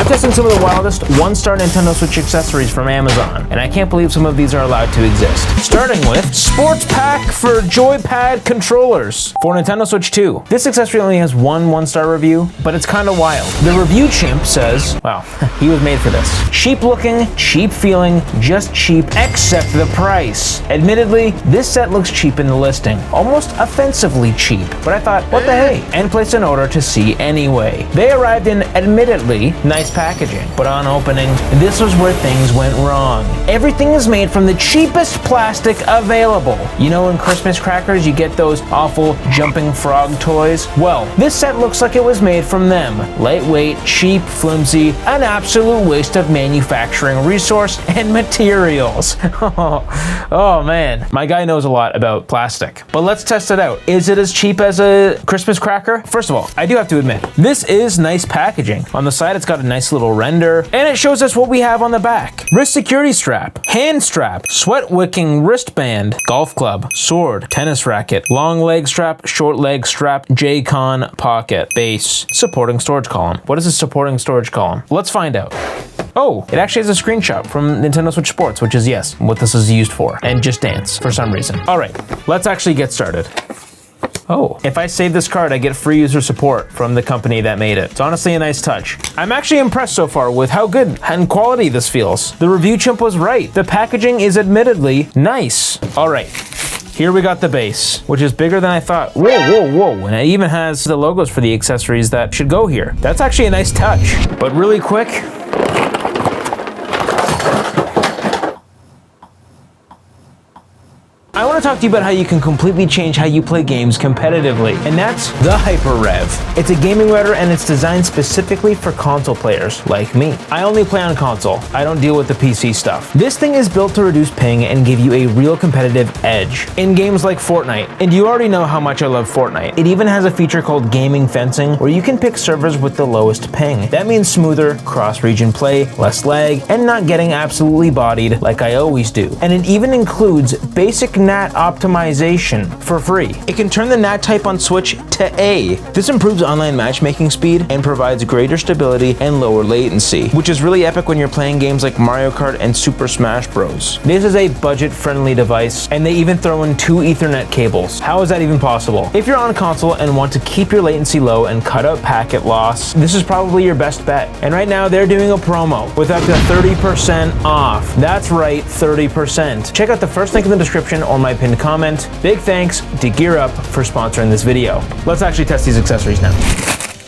testing some of the wildest one-star Nintendo Switch accessories from Amazon, and I can't believe some of these are allowed to exist. Starting with Sports Pack for Joypad Controllers for Nintendo Switch 2. This accessory only has one-star review, but it's kind of wild. The review chimp says, wow, he was made for this. Cheap looking, cheap feeling, just cheap, except the price. Admittedly, this set looks cheap in the listing, almost offensively cheap, but I thought, what the hey, and placed an order to see anyway. They arrived in admittedly nice packaging, but on opening, this was where things went wrong. Everything is made from the cheapest plastic available. You know, in Christmas crackers, you get those awful jumping frog toys? Well, this set looks like it was made from them. Lightweight, cheap, flimsy, an absolute waste of manufacturing resource and materials. Oh man, my guy knows a lot about plastic. But let's test it out. Is it as cheap as a Christmas cracker? First of all, I do have to admit, this is nice packaging. On the side, it's got a nice little render, and it shows us what we have on the back. Wrist security strap, hand strap, sweat wicking wristband, golf club, sword, tennis racket, long leg strap, short leg strap, J-Con pocket, base, supporting storage column. What is a supporting storage column? Let's find out. Oh, it actually has a screenshot from Nintendo Switch Sports, which is, yes, what this is used for, and Just Dance for some reason. All right, let's actually get started. Oh, if I save this card, I get free user support from the company that made it. It's honestly a nice touch. I'm actually impressed so far with how good and quality this feels. The review chimp was right. The packaging is admittedly nice. All right. Here we got the base, which is bigger than I thought. Whoa. And it even has the logos for the accessories that should go here. That's actually a nice touch. But really quick, I want to talk to you about how you can completely change how you play games competitively, and that's the Hyper Rev. It's a gaming router and it's designed specifically for console players like me. I only play on console. I don't deal with the PC stuff. This thing is built to reduce ping and give you a real competitive edge in games like Fortnite. And you already know how much I love Fortnite. It even has a feature called gaming fencing where you can pick servers with the lowest ping. That means smoother cross-region play, less lag, and not getting absolutely bodied like I always do. And it even includes basic NAT optimization for free. It can turn the NAT type on Switch to A. This improves online matchmaking speed and provides greater stability and lower latency, which is really epic when you're playing games like Mario Kart and Super Smash Bros. This is a budget-friendly device, and they even throw in 2 Ethernet cables. How is that even possible? If you're on console and want to keep your latency low and cut out packet loss, this is probably your best bet. And right now, they're doing a promo with up to 30% off. That's right, 30%. Check out the first link in the description or my pinned comment. Big thanks to Gear Up for sponsoring this video. Let's actually test these accessories now.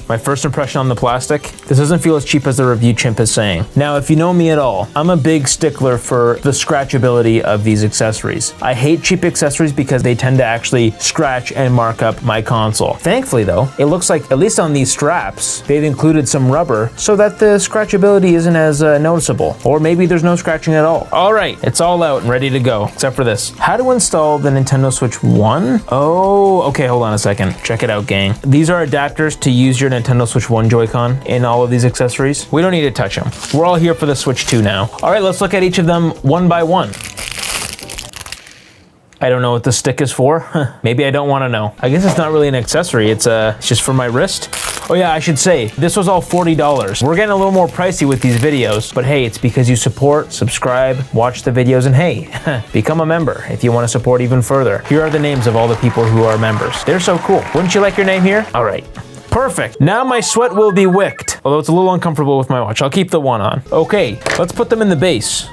My first impression on the plastic, this doesn't feel as cheap as the review chimp is saying. Now, if you know me at all, I'm a big stickler for the scratchability of these accessories. I hate cheap accessories because they tend to actually scratch and mark up my console. Thankfully though, it looks like, at least on these straps, they've included some rubber so that the scratchability isn't as noticeable. Or maybe there's no scratching at all. All right, it's all out and ready to go, except for this. How to install the Nintendo Switch 1? Oh, okay, hold on a second. Check it out, gang. These are adapters to use your Nintendo Switch 1 Joy-Con in all of these accessories. We don't need to touch them. We're all here for the Switch 2 now. All right, let's look at each of them one by one. I don't know what the stick is for. Maybe I don't want to know. I guess it's not really an accessory. It's just for my wrist. Oh yeah, I should say, this was all $40. We're getting a little more pricey with these videos, but hey, it's because you support, subscribe, watch the videos, and hey, become a member if you want to support even further. Here are the names of all the people who are members. They're so cool. Wouldn't you like your name here? All right. Perfect. Now my sweat will be wicked, although it's a little uncomfortable with my watch. I'll keep the one on. Okay, let's put them in the base.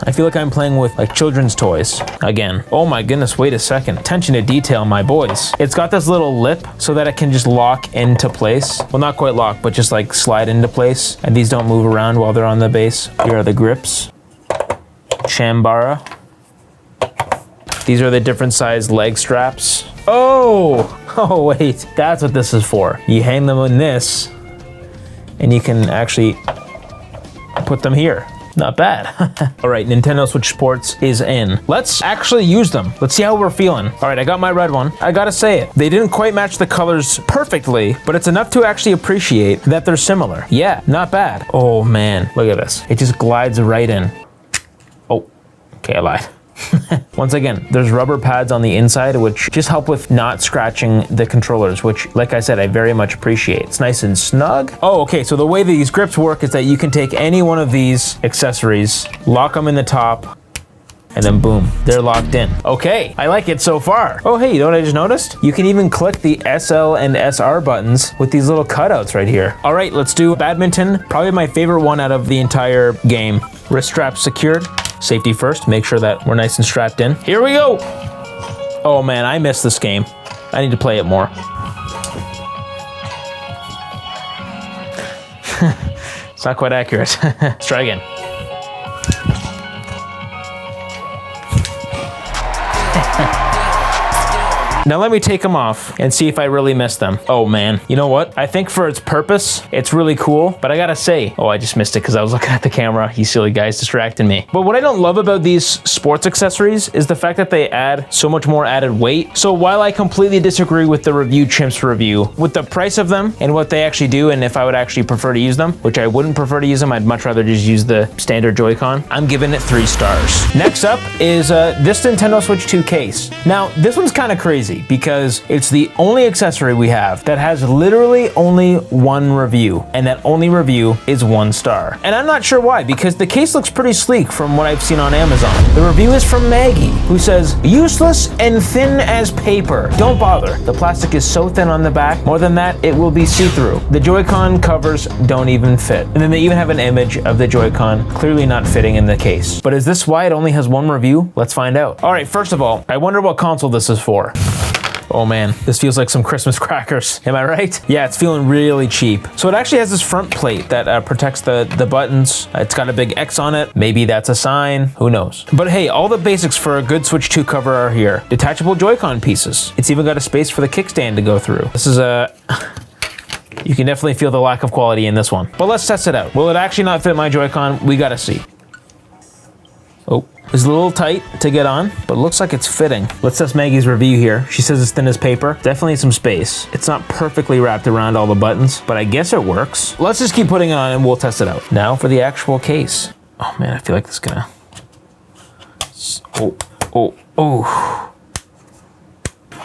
I feel like I'm playing with like children's toys again. Oh my goodness, wait a second. Attention to detail, my boys. It's got this little lip so that it can just lock into place. Well, not quite lock, but just like slide into place. And these don't move around while they're on the base. Here are the grips. Chambara. These are the different size leg straps. Oh wait, that's what this is for. You hang them in this and you can actually put them here. Not bad. All right, Nintendo Switch Sports is in. Let's actually use them. Let's see how we're feeling. All right, I got my red one. I gotta say it. They didn't quite match the colors perfectly, but it's enough to actually appreciate that they're similar. Yeah, not bad. Oh man, look at this. It just glides right in. Oh, okay, I lied. Once again, there's rubber pads on the inside, which just help with not scratching the controllers, which, like I said, I very much appreciate. It's nice and snug. Oh, okay, so the way these grips work is that you can take any one of these accessories, lock them in the top, and then boom, they're locked in. Okay, I like it so far. Oh, hey, you know what I just noticed? You can even click the SL and SR buttons with these little cutouts right here. All right, let's do badminton. Probably my favorite one out of the entire game. Wrist straps secured. Safety first, make sure that we're nice and strapped in. Here we go. Oh man, I missed this game. I need to play it more. It's not quite accurate. Let's try again. Now let me take them off and see if I really missed them. Oh man, you know what? I think for its purpose, it's really cool, but I gotta say, oh, I just missed it because I was looking at the camera. You silly guys distracting me. But what I don't love about these sports accessories is the fact that they add so much more added weight. So while I completely disagree with the review chimps review, with the price of them and what they actually do, and if I would actually prefer to use them, which I wouldn't prefer to use them, I'd much rather just use the standard Joy-Con, I'm giving it 3 stars. Next up is this Nintendo Switch 2 case. Now, this one's kind of crazy because it's the only accessory we have that has literally only one review, and that only review is 1 star. And I'm not sure why, because the case looks pretty sleek from what I've seen on Amazon. The review is from Maggie, who says, useless and thin as paper. Don't bother. The plastic is so thin on the back, more than that, it will be see-through. The Joy-Con covers don't even fit. And then they even have an image of the Joy-Con clearly not fitting in the case. But is this why it only has 1 review? Let's find out. All right, first of all, I wonder what console this is for. Oh man, this feels like some Christmas crackers. Am I right? Yeah, it's feeling really cheap. So it actually has this front plate that protects the buttons. It's got a big X on it. Maybe that's a sign, who knows? But hey, all the basics for a good Switch 2 cover are here. Detachable Joy-Con pieces. It's even got a space for the kickstand to go through. This is a... You can definitely feel the lack of quality in this one. But let's test it out. Will it actually not fit my Joy-Con? We gotta see. Oh. It's a little tight to get on, but it looks like it's fitting. Let's test Maggie's review here. She says it's thin as paper. Definitely some space. It's not perfectly wrapped around all the buttons, but I guess it works. Let's just keep putting it on and we'll test it out. Now for the actual case. Oh man, I feel like this is gonna... Oh.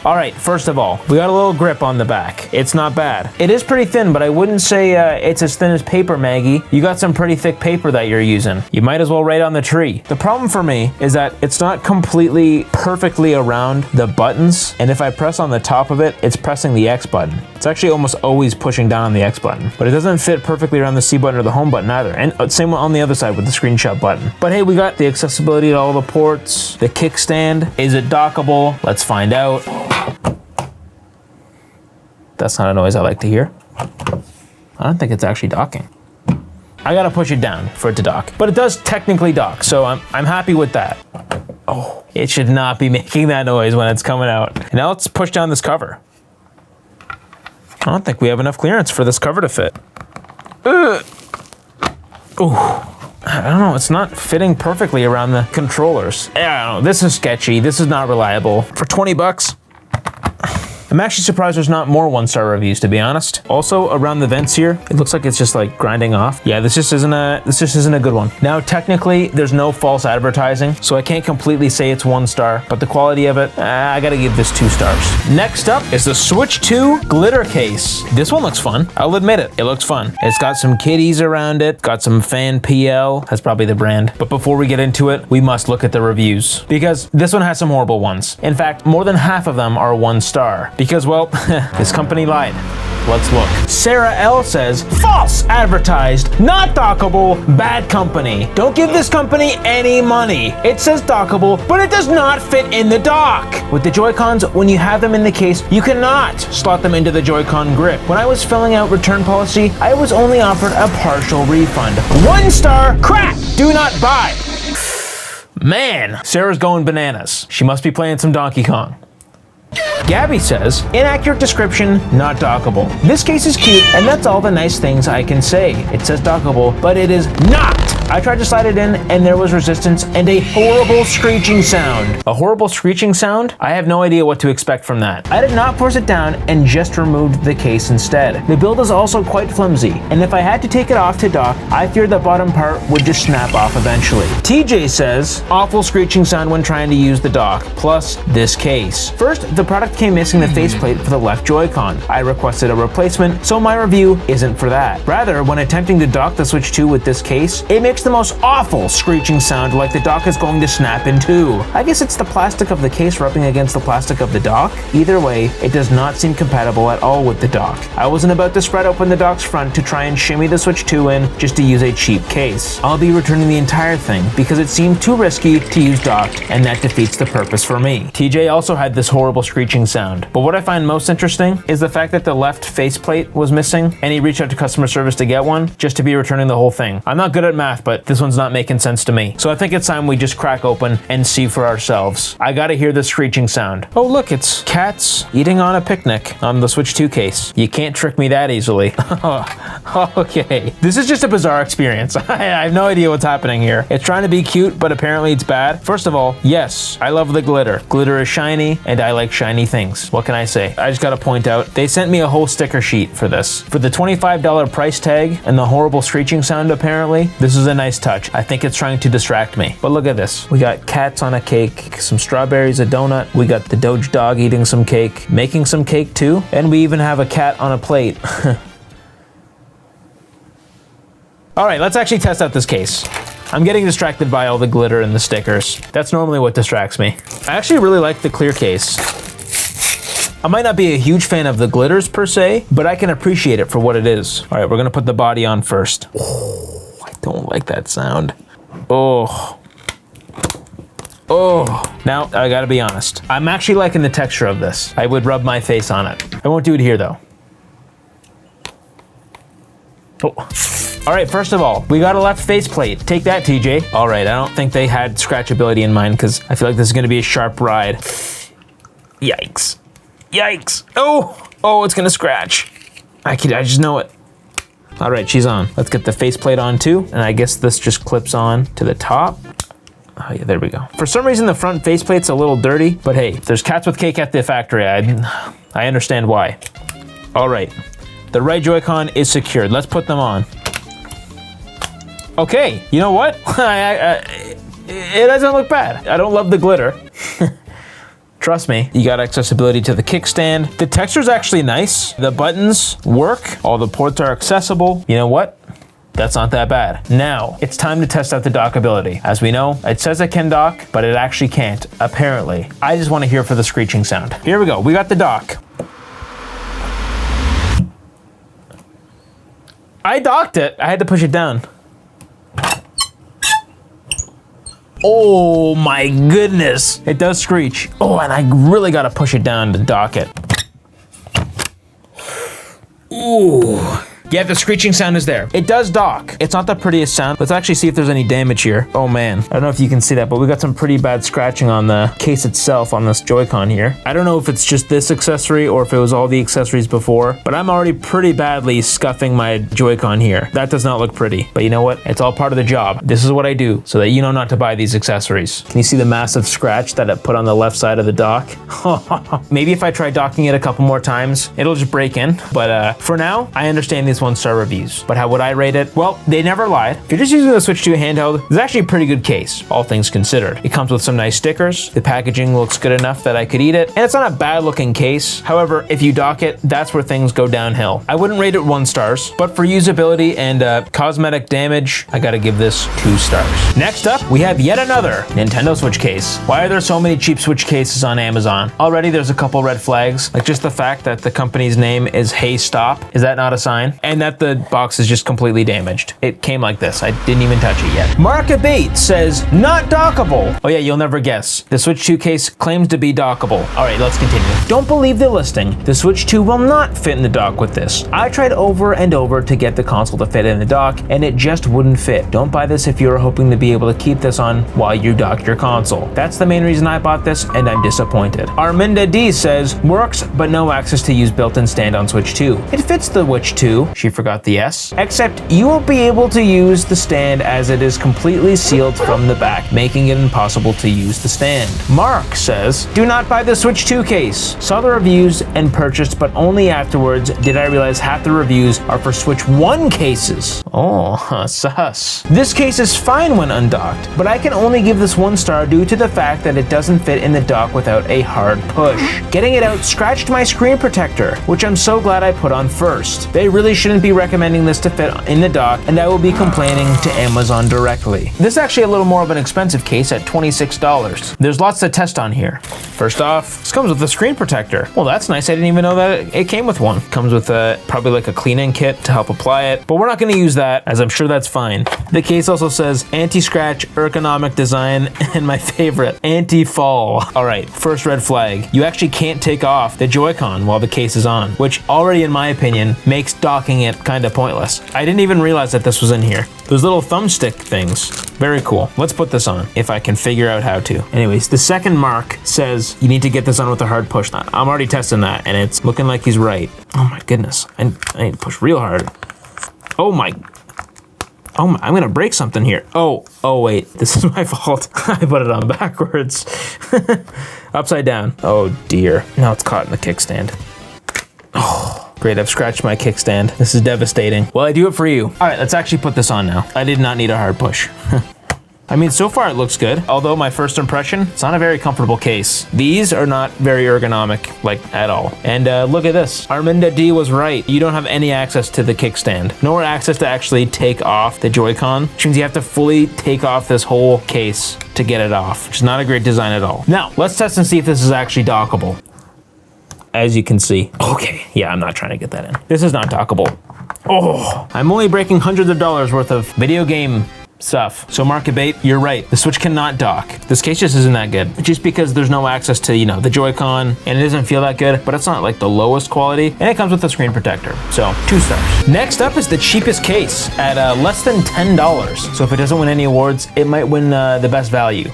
All right, first of all, we got a little grip on the back. It's not bad. It is pretty thin, but I wouldn't say it's as thin as paper, Maggie. You got some pretty thick paper that you're using. You might as well write on the tree. The problem for me is that it's not completely perfectly around the buttons, and if I press on the top of it, it's pressing the X button. It's actually almost always pushing down on the X button, but it doesn't fit perfectly around the C button or the home button either, and same on the other side with the screenshot button. But hey, we got the accessibility to all the ports, the kickstand. Is it dockable? Let's find out. That's not a noise I like to hear. I don't think it's actually docking. I gotta push it down for it to dock, but it does technically dock, so I'm happy with that. Oh, it should not be making that noise when it's coming out. Now let's push down this cover. I don't think we have enough clearance for this cover to fit. Oh, I don't know, it's not fitting perfectly around the controllers. I don't know, this is sketchy, this is not reliable. For 20 bucks, I'm actually surprised there's not more 1-star reviews, to be honest. Also, around the vents here, it looks like it's just like grinding off. Yeah, this just isn't a good one. Now, technically, there's no false advertising, so I can't completely say it's 1 star, but the quality of it, I gotta give this 2 stars. Next up is the Switch 2 glitter case. This one looks fun. I'll admit it. It looks fun. It's got some kitties around it, got some Fan PL. That's probably the brand. But before we get into it, we must look at the reviews, because this one has some horrible ones. In fact, more than half of them are 1 star. Because, well, this company lied. Let's look. Sarah L says, false advertised, not dockable, bad company. Don't give this company any money. It says dockable, but it does not fit in the dock. With the Joy-Cons, when you have them in the case, you cannot slot them into the Joy-Con grip. When I was filling out return policy, I was only offered a partial refund. 1 star, crap, do not buy. Man, Sarah's going bananas. She must be playing some Donkey Kong. Gabby says, inaccurate description, not dockable. This case is cute, and that's all the nice things I can say. It says dockable, but it is not I tried to slide it in and there was resistance and a horrible screeching sound. A horrible screeching sound? I have no idea what to expect from that. I did not force it down and just removed the case instead. The build is also quite flimsy, and if I had to take it off to dock, I feared the bottom part would just snap off eventually. TJ says, awful screeching sound when trying to use the dock, plus this case. First, the product came missing the faceplate for the left Joy-Con. I requested a replacement, so my review isn't for that. Rather, when attempting to dock the Switch 2 with this case, it makes the most awful screeching sound like the dock is going to snap in two. I guess it's the plastic of the case rubbing against the plastic of the dock. Either way, it does not seem compatible at all with the dock. I wasn't about to spread open the dock's front to try and shimmy the Switch 2 in just to use a cheap case. I'll be returning the entire thing because it seemed too risky to use docked, and that defeats the purpose for me. TJ also had this horrible screeching sound, but what I find most interesting is the fact that the left faceplate was missing, and he reached out to customer service to get one just to be returning the whole thing. I'm not good at math, but this one's not making sense to me. So I think it's time we just crack open and see for ourselves. I gotta hear the screeching sound. Oh look, it's cats eating on a picnic on the Switch 2 case. You can't trick me that easily. Okay. This is just a bizarre experience. I have no idea what's happening here. It's trying to be cute, but apparently it's bad. First of all, yes, I love the glitter. Glitter is shiny, and I like shiny things. What can I say? I just gotta point out, they sent me a whole sticker sheet for this. For the $25 price tag and the horrible screeching sound apparently, this is a nice touch. I think it's trying to distract me. But look at this. We got cats on a cake, some strawberries, a donut. We got the Doge dog eating some cake, making some cake too, and we even have a cat on a plate. All right, let's actually test out this case. I'm getting distracted by all the glitter and the stickers. That's normally what distracts me. I actually really like the clear case. I might not be a huge fan of the glitters per se, but I can appreciate it for what it is. All right, we're gonna put the body on first. Oh, I don't like that sound. Oh. Oh. Now, I gotta be honest. I'm actually liking the texture of this. I would rub my face on it. I won't do it here though. Oh. All right, first of all, we got a left faceplate. Take that, TJ. All right, I don't think they had scratchability in mind because I feel like this is gonna be a sharp ride. Yikes. Yikes. Oh, it's gonna scratch. I just know it. All right, she's on. Let's get the faceplate on too. And I guess this just clips on to the top. Oh yeah, there we go. For some reason, the front faceplate's a little dirty, but hey, there's cats with cake at the factory. I understand why. All right, the right Joy-Con is secured. Let's put them on. Okay, you know what? It doesn't look bad. I don't love the glitter. Trust me. You got accessibility to the kickstand. The texture's actually nice. The buttons work. All the ports are accessible. You know what? That's not that bad. Now, it's time to test out the dockability. As we know, it says it can dock, but it actually can't, apparently. I just want to hear for the screeching sound. Here we go. We got the dock. I docked it. I had to push it down. Oh my goodness. It does screech. Oh, and I really gotta push it down to dock it. Ooh. Yeah, the screeching sound is there. It does dock. It's not the prettiest sound. Let's actually see if there's any damage here. Oh man, I don't know if you can see that, but we got some pretty bad scratching on the case itself on this Joy-Con here. I don't know if it's just this accessory or if it was all the accessories before, but I'm already pretty badly scuffing my Joy-Con here. That does not look pretty, but you know what? It's all part of the job. This is what I do so that you know not to buy these accessories. Can you see the massive scratch that it put on the left side of the dock? Maybe if I try docking it a couple more times, it'll just break in. But for now, I understand these 1-star reviews. But how would I rate it? Well, they never lied. If you're just using the Switch 2 handheld, it's actually a pretty good case, all things considered. It comes with some nice stickers. The packaging looks good enough that I could eat it. And it's not a bad looking case. However, if you dock it, that's where things go downhill. I wouldn't rate it 1 star, but for usability and cosmetic damage, I gotta give this 2 stars. Next up, we have yet another Nintendo Switch case. Why are there so many cheap Switch cases on Amazon? Already there's a couple red flags, like just the fact that the company's name is Hey Stop. Is that not a sign? And that the box is just completely damaged. It came like this. I didn't even touch it yet. Market Bait says not dockable. Oh yeah, you'll never guess. The Switch 2 case claims to be dockable. All right, let's continue. Don't believe the listing. The Switch 2 will not fit in the dock with this. I tried over and over to get the console to fit in the dock, and it just wouldn't fit. Don't buy this if you're hoping to be able to keep this on while you dock your console. That's the main reason I bought this, and I'm disappointed. Arminda D says, works, but no access to use built-in stand on Switch 2. It fits the Switch 2, She forgot the S. Except you won't be able to use the stand as it is completely sealed from the back, making it impossible to use the stand. Mark says, do not buy the Switch 2 case. Saw the reviews and purchased, but only afterwards did I realize half the reviews are for Switch 1 cases. Oh, sus. This case is fine when undocked, but I can only give this 1 star due to the fact that it doesn't fit in the dock without a hard push. Getting it out scratched my screen protector, which I'm so glad I put on first. They really shouldn't be recommending this to fit in the dock, and I will be complaining to Amazon directly. This is actually a little more of an expensive case at $26. There's lots to test on here. First off, this comes with a screen protector. Well, that's nice. I didn't even know that it came with one. Comes with probably like a cleaning kit to help apply it, but we're not gonna use that, as I'm sure that's fine. The case also says anti-scratch, ergonomic design, and my favorite, anti-fall. All right, first red flag. You actually can't take off the Joy-Con while the case is on, which already, in my opinion, makes docking it kind of pointless. I didn't even realize that this was in here. Those little thumbstick things, very cool. Let's put this on, if I can figure out how to. Anyways, the second mark says you need to get this on with a hard push. I'm already testing that, and it's looking like he's right. Oh my goodness, I need to push real hard. Oh my, I'm gonna break something here. Oh wait, this is my fault. I put it on backwards. Upside down. Oh dear, now it's caught in the kickstand. Oh. Great, I've scratched my kickstand. This is devastating. Well, I do it for you. All right, let's actually put this on now. I did not need a hard push. I mean, so far it looks good, although my first impression, it's not a very comfortable case. These are not very ergonomic, like, at all. And look at this. Arminda D was right. You don't have any access to the kickstand, nor access to actually take off the Joy-Con, which means you have to fully take off this whole case to get it off, which is not a great design at all. Now, let's test and see if this is actually dockable. As you can see. Okay, yeah, I'm not trying to get that in. This is not dockable. Oh, I'm only breaking hundreds of dollars worth of video game stuff. So Market Bait, you're right. The Switch cannot dock. This case just isn't that good. Just because there's no access to, you know, the Joy-Con, and it doesn't feel that good, but it's not like the lowest quality, and it comes with a screen protector. So 2 stars. Next up is the cheapest case at less than $10. So if it doesn't win any awards, it might win the best value.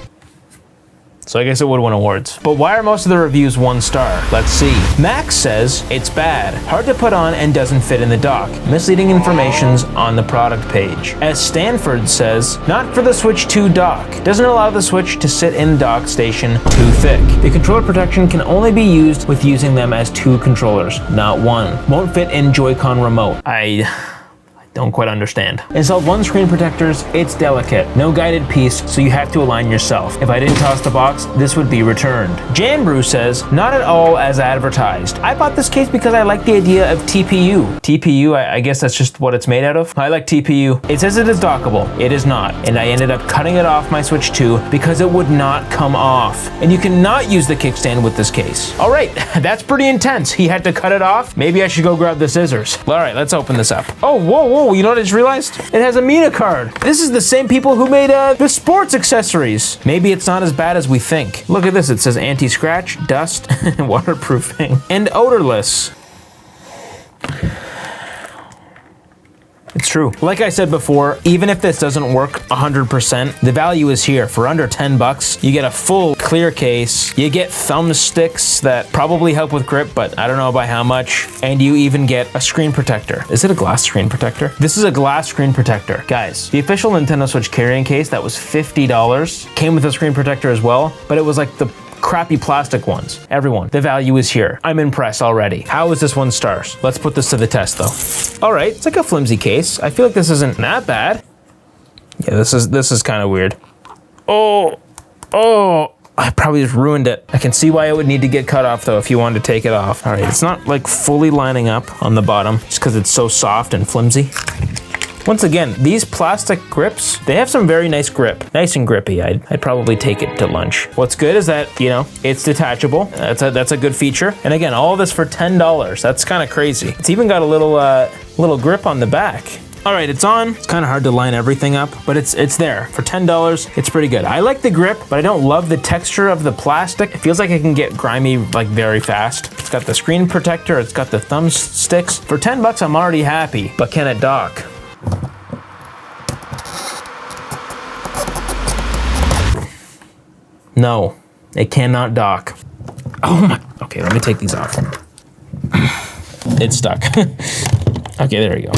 So I guess it would win awards. But why are most of the reviews 1 star? Let's see. Max says, it's bad, hard to put on and doesn't fit in the dock. Misleading information's on the product page. As Stanford says, not for the Switch 2 dock. Doesn't allow the Switch to sit in dock station, too thick. The controller protection can only be used with using them as 2 controllers, not 1. Won't fit in Joy-Con remote. I don't quite understand. Installed 1 screen protectors, it's delicate. No guided piece, so you have to align yourself. If I didn't toss the box, this would be returned. Jan Brew says, not at all as advertised. I bought this case because I like the idea of TPU. TPU, I guess that's just what it's made out of. I like TPU. It says it is dockable. It is not. And I ended up cutting it off my Switch 2 because it would not come off. And you cannot use the kickstand with this case. All right, that's pretty intense. He had to cut it off. Maybe I should go grab the scissors. All right, let's open this up. Oh, whoa. You know what I just realized? It has a Mina card. This is the same people who made the sports accessories. Maybe it's not as bad as we think. Look at this. It says anti-scratch, dust, waterproofing, and odorless. It's true. Like I said before, even if this doesn't work 100%, the value is here. For under 10 bucks, you get a full clear case, you get thumbsticks that probably help with grip, but I don't know by how much, and you even get a screen protector. Is it a glass screen protector? This is a glass screen protector. Guys, the official Nintendo Switch carrying case that was $50 came with a screen protector as well, but it was like the crappy plastic ones. Everyone, the value is here. I'm impressed already. How is this 1 star? Let's put this to the test though. All right, it's like a flimsy case. I feel like this isn't that bad. Yeah, this is kind of weird. Oh, I probably just ruined it. I can see why it would need to get cut off though if you wanted to take it off. All right, it's not like fully lining up on the bottom just because it's so soft and flimsy. Once again, these plastic grips, they have some very nice grip. Nice and grippy. I'd probably take it to lunch. What's good is that, you know, it's detachable. That's a good feature. And again, all of this for $10. That's kind of crazy. It's even got a little grip on the back. All right, it's on. It's kind of hard to line everything up, but it's there. For $10, it's pretty good. I like the grip, but I don't love the texture of the plastic. It feels like it can get grimy like very fast. It's got the screen protector. It's got the thumbsticks. For 10 bucks, I'm already happy, but can it dock? No, it cannot dock. Oh my, okay, let me take these off. It's stuck. Okay, there we go.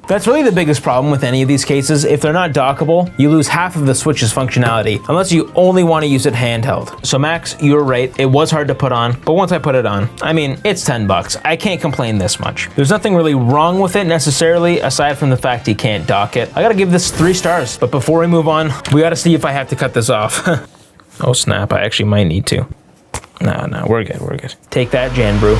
That's really the biggest problem with any of these cases. If they're not dockable, you lose half of the Switch's functionality unless you only want to use it handheld. So Max, you're right. It was hard to put on, but once I put it on, I mean, it's 10 bucks. I can't complain this much. There's nothing really wrong with it necessarily, aside from the fact you can't dock it. I gotta give this 3 stars, but before we move on, we gotta see if I have to cut this off. Oh snap, I actually might need to. No, we're good. Take that, Jan Brew.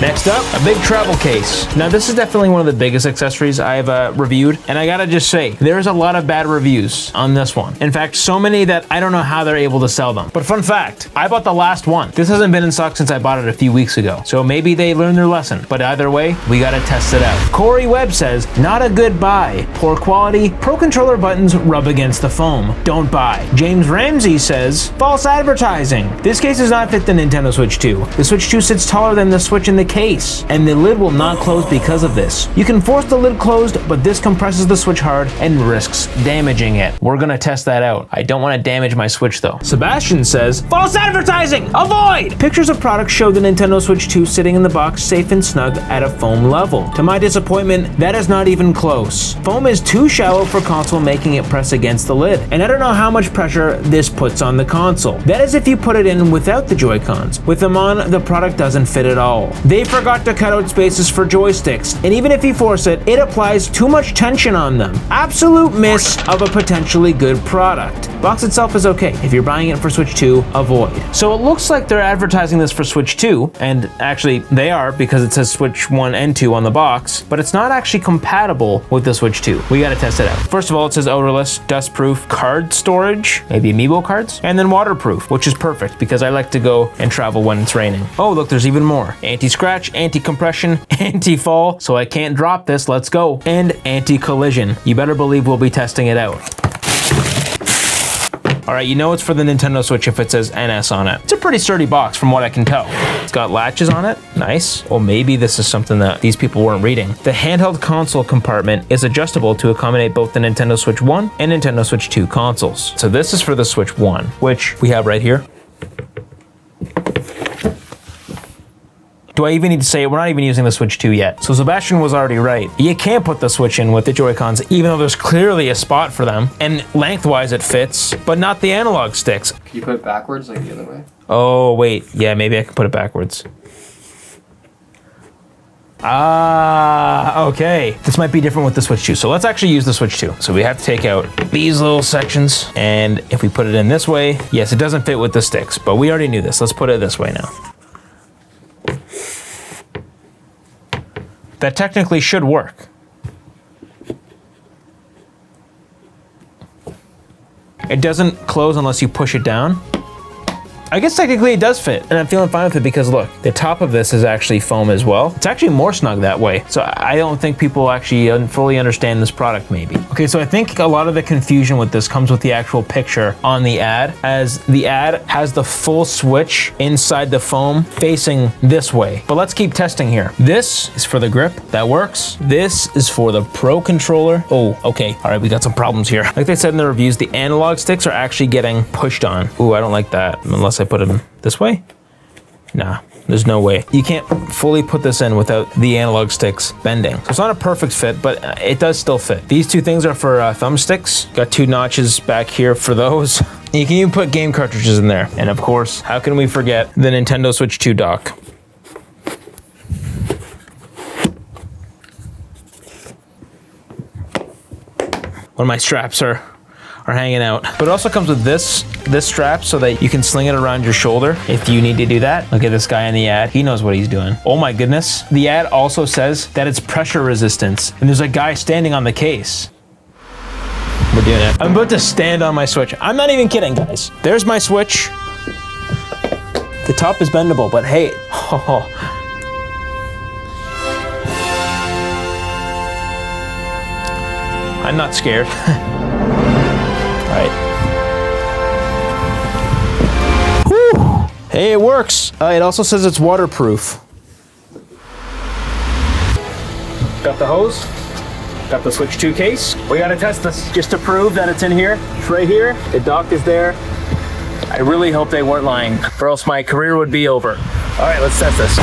Next up, a big travel case. Now this is definitely one of the biggest accessories I've reviewed, and I gotta just say, there's a lot of bad reviews on this one. In fact, so many that I don't know how they're able to sell them. But fun fact, I bought the last one. This hasn't been in stock since I bought it a few weeks ago, so maybe they learned their lesson. But either way, we gotta test it out. Corey Webb says, not a good buy. Poor quality, Pro Controller buttons rub against the foam. Don't buy. James Ramsey says, false advertising. This case does not fit the Nintendo Switch 2. The Switch 2 sits taller than the Switch in the case, and the lid will not close because of this. You can force the lid closed, but this compresses the Switch hard and risks damaging it. We're gonna test that out. I don't want to damage my Switch though. Sebastian says, false advertising! Avoid! Pictures of products show the Nintendo Switch 2 sitting in the box safe and snug at a foam level. To my disappointment, that is not even close. Foam is too shallow for console, making it press against the lid, and I don't know how much pressure this puts on the console. That is if you put it in without the Joy-Cons. With them on, the product doesn't fit at all. They forgot to cut out spaces for joysticks, and even if you force it, it applies too much tension on them. Absolute miss of a potentially good product. Box itself is okay. If you're buying it for Switch 2, avoid. So it looks like they're advertising this for Switch 2, and actually they are because it says Switch 1 and 2 on the box, but it's not actually compatible with the Switch 2. We gotta test it out. First of all, it says odorless, dustproof, card storage, maybe amiibo cards, and then waterproof, which is perfect because I like to go and travel when it's raining. Oh, look, there's even more. Anti-scratch, anti-compression, anti-fall, so I can't drop this, let's go. And anti-collision. You better believe we'll be testing it out. All right, you know it's for the Nintendo Switch if it says NS on it. It's a pretty sturdy box from what I can tell. It's got latches on it, nice. Well, maybe this is something that these people weren't reading. The handheld console compartment is adjustable to accommodate both the Nintendo Switch 1 and Nintendo Switch 2 consoles. So this is for the Switch 1, which we have right here. Do I even need to say it? We're not even using the Switch 2 yet. So Sebastian was already right. You can't put the Switch in with the Joy-Cons, even though there's clearly a spot for them. And lengthwise it fits, but not the analog sticks. Can you put it backwards, like the other way? Oh, wait. Yeah, maybe I can put it backwards. Ah, okay. This might be different with the Switch 2. So let's actually use the Switch 2. So we have to take out these little sections. And if we put it in this way, yes, it doesn't fit with the sticks, but we already knew this. Let's put it this way now. That technically should work. It doesn't close unless you push it down. I guess technically it does fit, and I'm feeling fine with it because look, the top of this is actually foam as well. It's actually more snug that way, so I don't think people actually fully understand this product maybe. Okay, so I think a lot of the confusion with this comes with the actual picture on the ad, as the ad has the full Switch inside the foam facing this way. But let's keep testing here. This is for the grip, that works. This is for the Pro Controller. Oh, okay, all right, we got some problems here. Like they said in the reviews, the analog sticks are actually getting pushed on. Ooh, I don't like that, unless I put them this way? Nah, there's no way. You can't fully put this in without the analog sticks bending. So it's not a perfect fit, but it does still fit. These two things are for thumbsticks. Got 2 notches back here for those. You can even put game cartridges in there. And of course, how can we forget the Nintendo Switch 2 dock? One of my straps are hanging out. But it also comes with this strap so that you can sling it around your shoulder if you need to do that. Look at this guy in the ad. He knows what he's doing. Oh my goodness. The ad also says that it's pressure resistance, and there's a guy standing on the case. We're doing it. I'm about to stand on my Switch. I'm not even kidding, guys. There's my Switch. The top is bendable, but hey. Oh. I'm not scared. Right. Whew. Hey, it works. It also says it's waterproof. Got the hose. Got the Switch 2 case. We gotta test this just to prove that it's in here. It's right here. The dock is there. I really hope they weren't lying, or else my career would be over. All right, let's test this.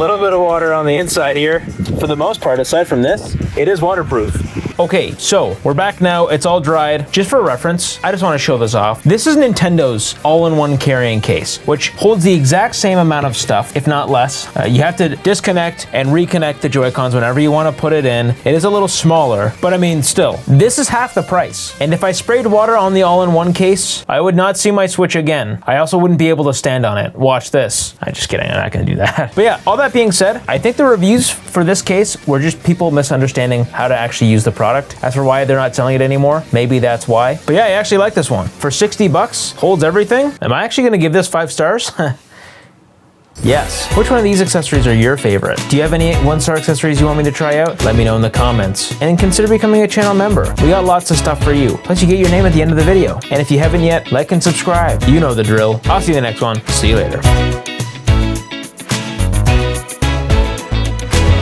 little bit of water on the inside here. For the most part, aside from this, it is waterproof. Okay, so we're back now. It's all dried. Just for reference, I just want to show this off. This is Nintendo's all-in-one carrying case, which holds the exact same amount of stuff, if not less. You have to disconnect and reconnect the Joy-Cons whenever you want to put it in. It is a little smaller, but I mean, still, this is half the price. And if I sprayed water on the all-in-one case, I would not see my Switch again. I also wouldn't be able to stand on it. Watch this. I'm just kidding, I'm not gonna do that. But yeah, all that being said, I think the reviews for this case were just people misunderstanding how to actually use the product. As for why they're not selling it anymore, maybe that's why. But yeah, I actually like this one. For 60 bucks, holds everything. Am I actually gonna give this 5 stars? Yes. Which one of these accessories are your favorite? Do you have any 1-star accessories you want me to try out? Let me know in the comments. And consider becoming a channel member. We got lots of stuff for you. Plus you get your name at the end of the video. And if you haven't yet, like and subscribe. You know the drill. I'll see you in the next one. See you later.